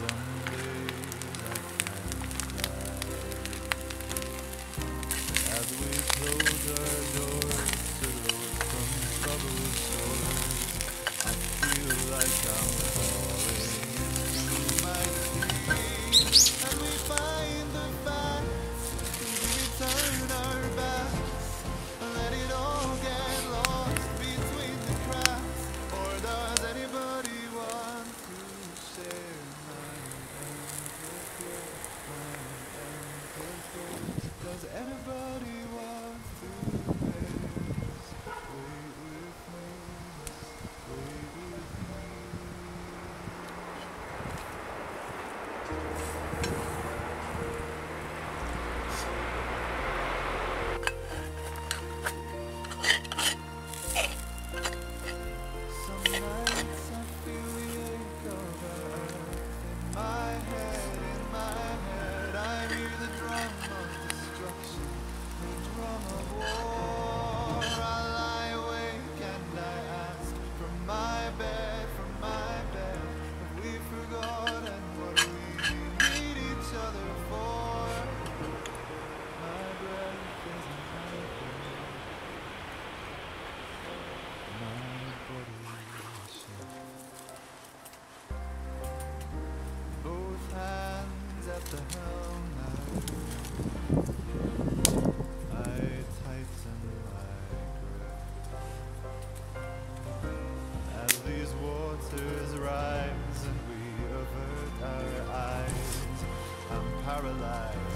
As we close our doors to those untroubled shores, I feel like I'm falling into my sleep. And we find the facts, do we turn our backs and let it all get lost between the cracks? Or does anybody want to share my endless days? Does anybody want to wait with me? Wait with me. Some nights I feel the ache of earth in my head, in my head. I hear the drum of destruction, the drum of war. I lie awake and I ask from my bed, have we forgotten what we need each other for? My breath isn't helping, my body shakes. Both hands at the helm now, I tighten my grip. As these waters rise and we avert our eyes, I'm paralyzed.